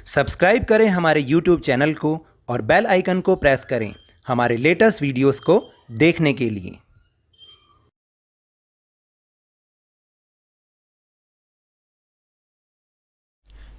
Subscribe करें हमारे YouTube channel को और बेल आइकन को प्रेस करें हमारे लेटेस्ट वीडियोस को देखने के लिए।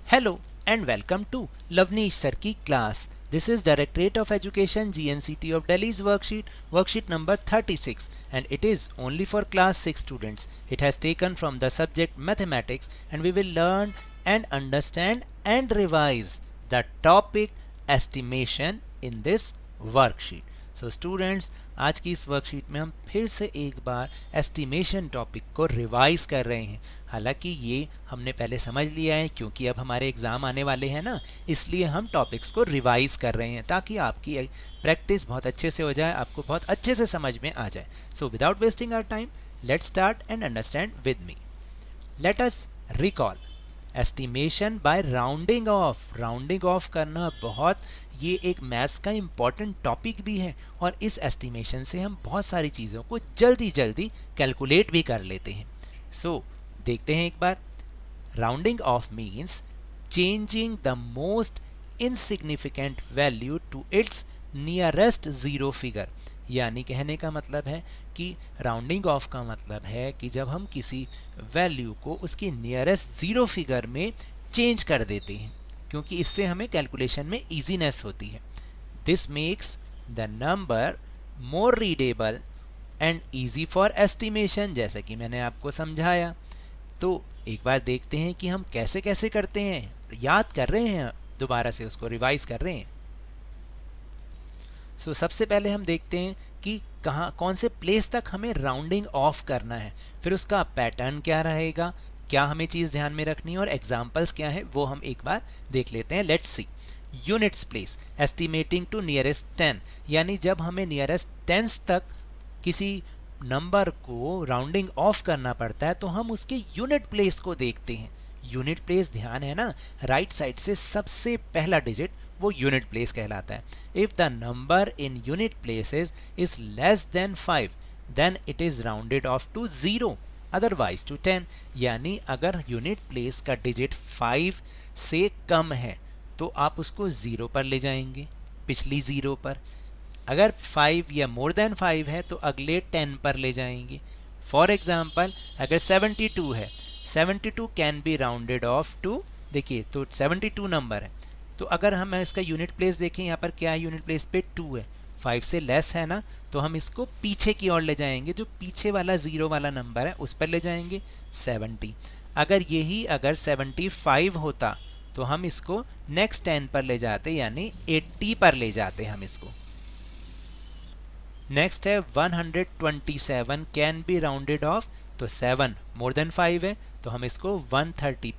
Hello and welcome to Lavneesh Sir की class. This is Directorate of Education GNCT of Delhi's worksheet number 36 and it is only for class 6 students. It has taken from the subject mathematics and we will learn and understand and revise the topic estimation in this worksheet. So students, आज की इस worksheet में हम फिर से एक बार estimation topic को revise कर रहे हैं। हालांकि ये हमने पहले समझ लिया है, क्योंकि अब हमारे एग्ज़ाम आने वाले हैं ना, इसलिए हम टॉपिक्स को रिवाइज कर रहे हैं ताकि आपकी प्रैक्टिस बहुत अच्छे से हो जाए, आपको बहुत अच्छे से समझ में आ जाए। So without wasting our time, let's start and understand with me. Let us recall estimation by rounding off. Rounding off करना बहुत, ये एक मैथ्स का इम्पॉर्टेंट टॉपिक भी है और इस एस्टिमेशन से हम बहुत सारी चीज़ों को जल्दी जल्दी कैलकुलेट भी कर लेते हैं। सो देखते हैं एक बार। Rounding off means changing the most insignificant value to its nearest zero figure. यानी कहने का मतलब है कि राउंडिंग ऑफ का मतलब है कि जब हम किसी वैल्यू को उसकी नियरेस्ट ज़ीरो फिगर में चेंज कर देते हैं, क्योंकि इससे हमें कैलकुलेशन में ईजीनेस होती है। This makes the number more readable and easy for estimation, जैसे कि मैंने आपको समझाया। तो एक बार देखते हैं कि हम कैसे कैसे करते हैं, याद कर रहे हैं, दोबारा से उसको रिवाइज कर रहे हैं। सो सबसे पहले हम देखते हैं कि कौन से प्लेस तक हमें राउंडिंग ऑफ करना है, फिर उसका पैटर्न क्या रहेगा, क्या हमें चीज़ ध्यान में रखनी है और एग्जाम्पल्स क्या है वो हम एक बार देख लेते हैं। Let's see. Units place estimating to nearest 10, यानी जब हमें नियरेस्ट 10 तक किसी नंबर को राउंडिंग ऑफ करना पड़ता है तो हम उसके यूनिट प्लेस को देखते हैं। यूनिट प्लेस ध्यान है ना, राइट साइड से सबसे पहला डिजिट वो यूनिट प्लेस कहलाता है। If the number in units places is less than 5 then it is rounded off to 0, otherwise to 10। यानी अगर यूनिट प्लेस का डिजिट 5 से कम है तो आप उसको 0 पर ले जाएंगे, पिछली 0 पर। अगर 5 या मोर देन 5 है तो अगले 10 पर ले जाएंगे। फॉर एग्जाम्पल, अगर 72 है, 72 can be rounded off to, देखिए तो 72 नंबर है, तो अगर हम इसका यूनिट प्लेस देखें, यहाँ पर क्या है, यूनिट प्लेस पे 2 है, 5 से लेस है ना, तो हम इसको पीछे की ओर ले जाएंगे, जो पीछे वाला 0 वाला नंबर है उस पर ले जाएंगे 70। अगर 75 होता तो हम इसको नेक्स्ट 10 पर ले जाते, यानी 80 पर ले जाते हम इसको। नेक्स्ट है 127 कैन बी राउंडेड ऑफ, तो 7 मोर देन 5 है तो हम इसको 130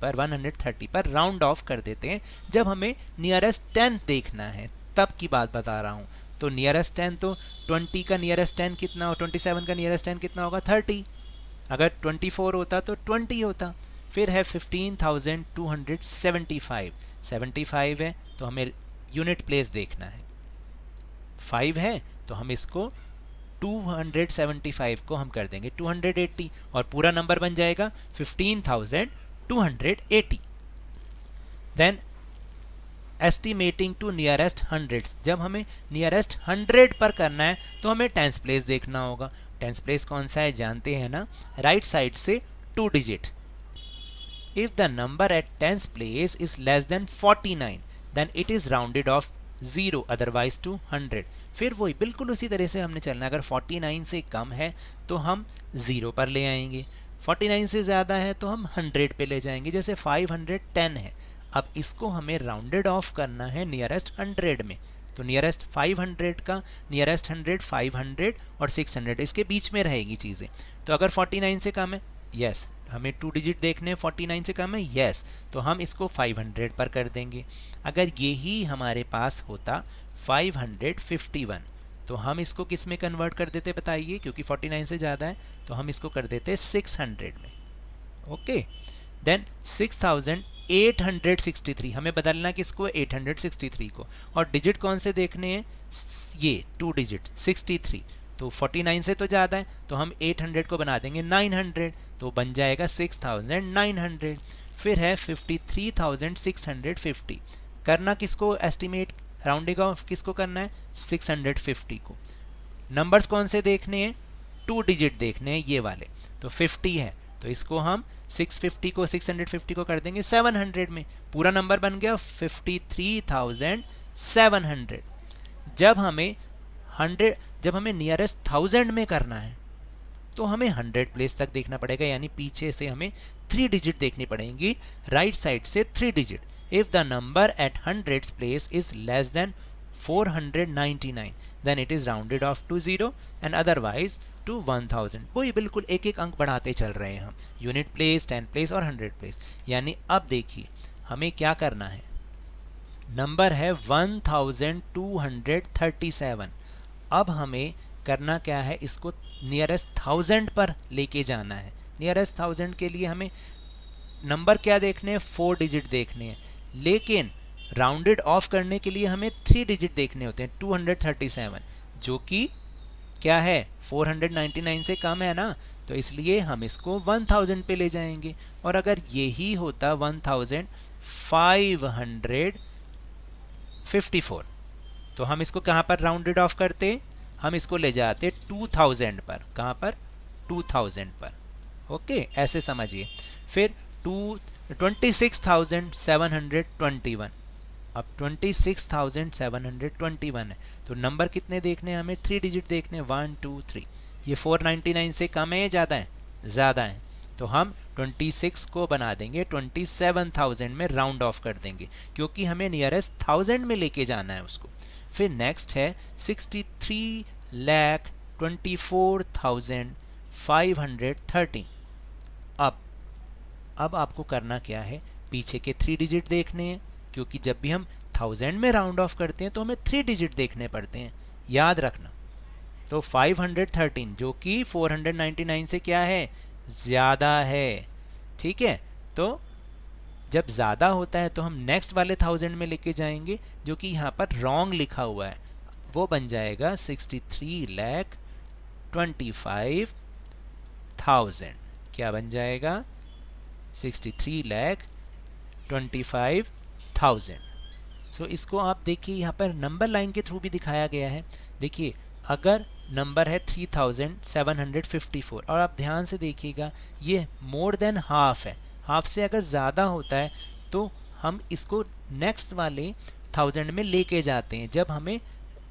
पर राउंड ऑफ कर देते हैं। जब हमें नियरेस्ट 10 देखना है तब की बात बता रहा हूँ। तो नियरेस्ट 10 तो 20 का नियरेस्ट 10 कितना हो, 27 का नियरेस्ट 10 कितना होगा, 30। अगर 24 होता तो 20 होता। फिर है 15,275, 75 है तो हमें यूनिट प्लेस देखना है, 5 है तो हम इसको 275 को हम कर देंगे 280 और पूरा नंबर बन जाएगा 15,280। Then estimating to nearest hundreds, जब हमें नियरेस्ट 100 पर करना है तो हमें टेंस प्लेस देखना होगा। टेंस प्लेस कौन सा है जानते हैं ना, राइट साइड से 2 डिजिट। If the number at tens place is less than 49 then it is rounded off 0, otherwise to 100। फिर वही बिल्कुल उसी तरह से हमने चलना, अगर 49 से कम है तो हम 0 पर ले आएंगे, 49 से ज़्यादा है तो हम 100 पे ले जाएंगे। जैसे 510 है, अब इसको हमें राउंडेड ऑफ करना है नियरेस्ट 100 में, तो नियरेस्ट 500 का नियरेस्ट 100 500 और 600 इसके बीच में रहेगी चीज़ें। तो अगर 49 से कम है, यस हमें 2 डिजिट देखने हैं, 49 से कम है, यस तो हम इसको 500 पर कर देंगे। अगर यही हमारे पास होता 551 तो हम इसको किस में कन्वर्ट कर देते बताइए, क्योंकि 49 से ज़्यादा है तो हम इसको कर देते 600 में। ओके, देन 6863, हमें बदलना किसको, 863 को, और डिजिट कौन से देखने हैं, ये 2 डिजिट 63, तो 49 से तो ज़्यादा है तो हम 800 को बना देंगे 900, तो बन जाएगा 6900। फिर है 53,650, करना किसको एस्टिमेट, राउंडिंग ऑफ किसको करना है, 650 को। नंबर्स कौन से देखने हैं, 2 डिजिट देखने हैं ये वाले। तो 50 है तो इसको हम 650 को कर देंगे 700 में, पूरा नंबर बन गया 53,700। जब हमें नियरेस्ट 1000 में करना है तो हमें 100 प्लेस तक देखना पड़ेगा, यानी पीछे से हमें 3 डिजिट देखनी पड़ेंगी, राइट साइड से 3 डिजिट। If the number at 100th place is less than 499 then it is rounded off to 0 and otherwise to 1000। वही बिल्कुल एक एक अंक बढ़ाते चल रहे हैं हम, यूनिट प्लेस, 10 प्लेस और 100 प्लेस। यानी अब देखिए हमें क्या करना है, नंबर है 1237। अब हमें करना क्या है, इसको नियरेस्ट 1000 पर लेके जाना है। नियरेस्ट 1000 के लिए हमें नंबर क्या देखने हैं, 4 डिजिट देखने हैं, लेकिन राउंडेड ऑफ करने के लिए हमें 3 डिजिट देखने होते हैं, 237, जो कि क्या है 499 से कम है ना, तो इसलिए हम इसको 1000 पे ले जाएंगे। और अगर यही होता 1554 तो हम इसको कहाँ पर राउंडेड ऑफ करते, हम इसको ले जाते 2000 पर। कहाँ पर, 2000 पर। ओके, ऐसे समझिए। फिर 26,721, अब 26,721 है तो नंबर कितने देखने हैं हमें, 3 डिजिट देखने, 1 2 3। ये 499 से कम है या ज़्यादा है, ज़्यादा है, तो हम 26 को बना देंगे 27,000 में, राउंड ऑफ कर देंगे क्योंकि हमें नियरेस्ट 1000 में लेके जाना है उसको। फिर नेक्स्ट है 63,24,513। अब आपको करना क्या है, पीछे के 3 डिजिट देखने हैं, क्योंकि जब भी हम 1000 में राउंड ऑफ करते हैं तो हमें 3 डिजिट देखने पड़ते हैं, याद रखना। तो 513 जो कि 499 से क्या है, ज़्यादा है, ठीक है। तो जब ज़्यादा होता है तो हम नेक्स्ट वाले 1000 में लेके जाएंगे, जो कि यहाँ पर रॉन्ग लिखा हुआ है, वो बन जाएगा 63,25,000। क्या बन जाएगा, 63,25,000। सो इसको आप देखिए यहाँ पर नंबर लाइन के थ्रू भी दिखाया गया है। देखिए अगर नंबर है 3754 और आप ध्यान से देखिएगा ये मोर देन हाफ है, हाफ से अगर ज़्यादा होता है तो हम इसको नेक्स्ट वाले 1000 में लेके जाते हैं। जब हमें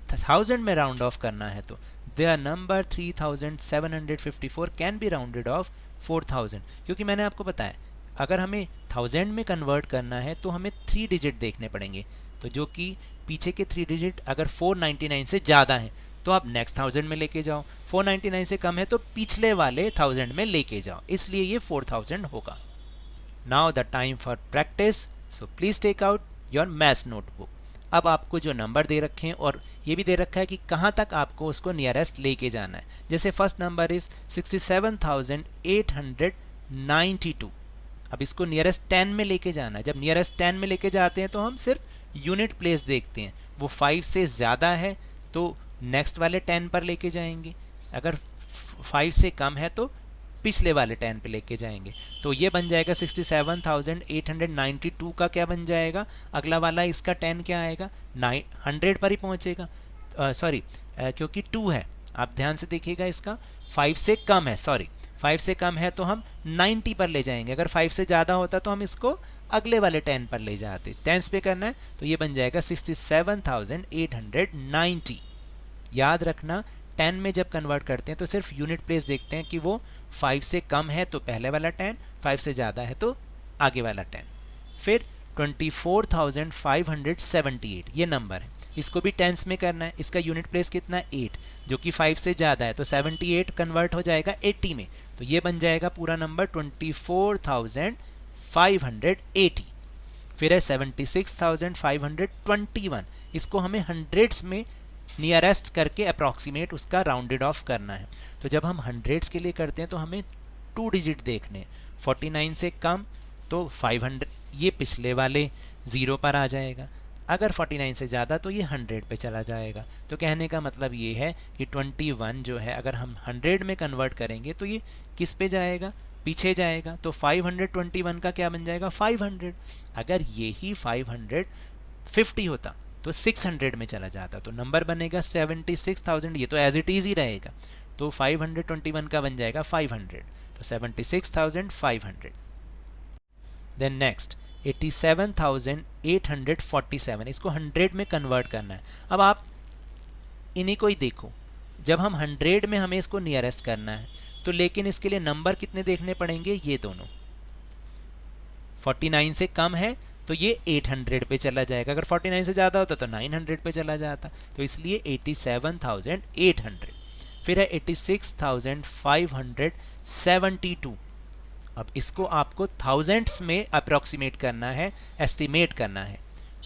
1000 में राउंड ऑफ करना है तो the number 3754 can be rounded of 4000, क्योंकि मैंने आपको बताया अगर हमें 1000 में कन्वर्ट करना है तो हमें 3 डिजिट देखने पड़ेंगे, तो जो कि पीछे के 3 डिजिट अगर 499 से ज़्यादा हैं तो आप नेक्स्ट 1000 में लेके जाओ, 499 से कम है तो पिछले वाले 1000 में लेके जाओ, इसलिए ये 4000 होगा। Now the time for practice, so please take out your maths notebook. अब आपको जो नंबर दे रखे हैं और ये भी दे रखा है कि कहाँ तक आपको उसको नियरेस्ट लेके जाना है। जैसे फर्स्ट नंबर इज़ 67,892, अब इसको नियरेस्ट 10 में लेके जाना है। जब नियरेस्ट 10 में लेके जाते हैं तो हम सिर्फ यूनिट प्लेस देखते हैं, वो 5 से ज़्यादा है तो नेक्स्ट वाले 10 पर लेके जाएंगे, अगर 5 से कम है तो पिछले वाले 10 पे लेके जाएंगे। तो ये बन जाएगा 67,892 का क्या बन जाएगा, अगला वाला इसका 10 क्या आएगा, 100 पर ही पहुँचेगा, सॉरी क्योंकि 2 है, आप ध्यान से देखिएगा इसका 5 से कम है, सॉरी 5 से कम है तो हम 90 पर ले जाएंगे, अगर 5 से ज़्यादा होता तो हम इसको अगले वाले 10 पर ले जाते, 10 पे करना है तो ये बन जाएगा 67,890। याद रखना 10 में जब कन्वर्ट करते हैं तो सिर्फ यूनिट प्लेस देखते हैं कि वो 5 से कम है तो पहले वाला 10, 5 से ज़्यादा है तो आगे वाला 10। फिर 24,578 ये नंबर है, इसको भी टेंस में करना है, इसका यूनिट प्लेस कितना है 8, जो कि 5 से ज़्यादा है तो 78 कन्वर्ट हो जाएगा 80 में, तो ये बन जाएगा पूरा नंबर 24,580। फिर है 76,521, इसको हमें हंड्रेड्स में नियरेस्ट करके अप्रॉक्सीमेट उसका राउंडेड ऑफ करना है। तो जब हम हंड्रेड्स के लिए करते हैं तो हमें 2 डिजिट देखने, 49 से कम तो 500, ये पिछले वाले 0 पर आ जाएगा, अगर 49 से ज़्यादा तो ये 100 पे चला जाएगा। तो कहने का मतलब ये है कि 21 जो है अगर हम 100 में कन्वर्ट करेंगे तो ये किस पे जाएगा, पीछे जाएगा, तो 521 का क्या बन जाएगा 500। अगर यही 500 50 होता तो 600 में चला जाता, तो नंबर बनेगा 76,000, ये तो एज इट इज ही रहेगा, तो 521 का बन जाएगा 500, तो 76,500। देन नेक्स्ट 87,847, इसको 100 में कन्वर्ट करना है। अब आप इन्हीं को ही देखो, जब हम 100 में हमें इसको नियरेस्ट करना है तो लेकिन इसके लिए नंबर कितने देखने पड़ेंगे, ये दोनों 49 से कम है तो ये 800 पे चला जाएगा, अगर 49 से ज़्यादा होता तो 900 पे चला जाता, तो इसलिए 87,800। फिर है 86,572, अब इसको आपको थाउजेंड्स में अप्रॉक्सीमेट करना है, एस्टिमेट करना है,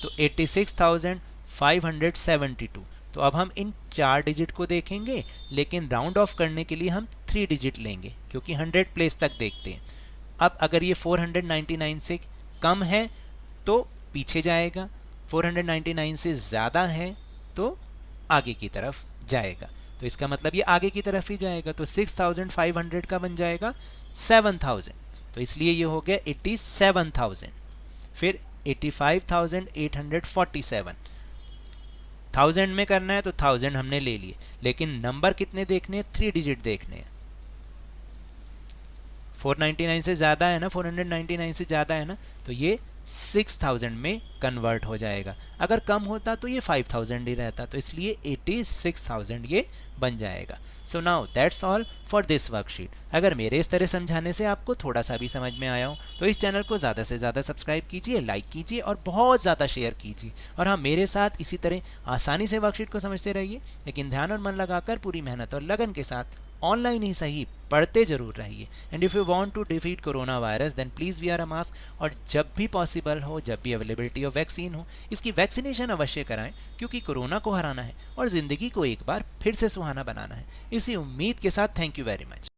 तो 86,572। तो अब हम इन 4 डिजिट को देखेंगे, लेकिन राउंड ऑफ करने के लिए हम 3 डिजिट लेंगे क्योंकि 100 प्लेस तक देखते हैं। अब अगर ये 499 से कम है तो पीछे जाएगा, 499 से ज़्यादा है तो आगे की तरफ जाएगा, तो इसका मतलब ये आगे की तरफ ही जाएगा, तो 6,500 का बन जाएगा 7,000, तो इसलिए ये हो गया 87,000। फिर 85,847, 1000 में करना है तो 1000 हमने ले लिए, लेकिन नंबर कितने देखने हैं, 3 डिजिट देखने हैं। 499 से ज़्यादा है ना, 499 से ज़्यादा है ना, तो ये 6000 में कन्वर्ट हो जाएगा, अगर कम होता तो ये 5000 ही रहता, तो इसलिए 86,000 ये बन जाएगा। So now that's all for this worksheet. अगर मेरे इस तरह समझाने से आपको थोड़ा सा भी समझ में आया हो तो इस चैनल को ज़्यादा से ज़्यादा सब्सक्राइब कीजिए, लाइक कीजिए और बहुत ज़्यादा शेयर कीजिए, और हाँ, मेरे साथ इसी तरह आसानी से वर्कशीट को समझते रहिए, लेकिन ध्यान और मन लगाकर पूरी मेहनत और लगन के साथ ऑनलाइन ही सही पढ़ते जरूर रहिए। And if you want to defeat corona virus then please wear a mask, और जब भी पॉसिबल हो, जब भी अवेलेबिलिटी ऑफ वैक्सीन हो, इसकी वैक्सीनेशन अवश्य कराएं, क्योंकि कोरोना को हराना है और ज़िंदगी को एक बार फिर से सुहाना बनाना है। इसी उम्मीद के साथ थैंक यू वेरी मच।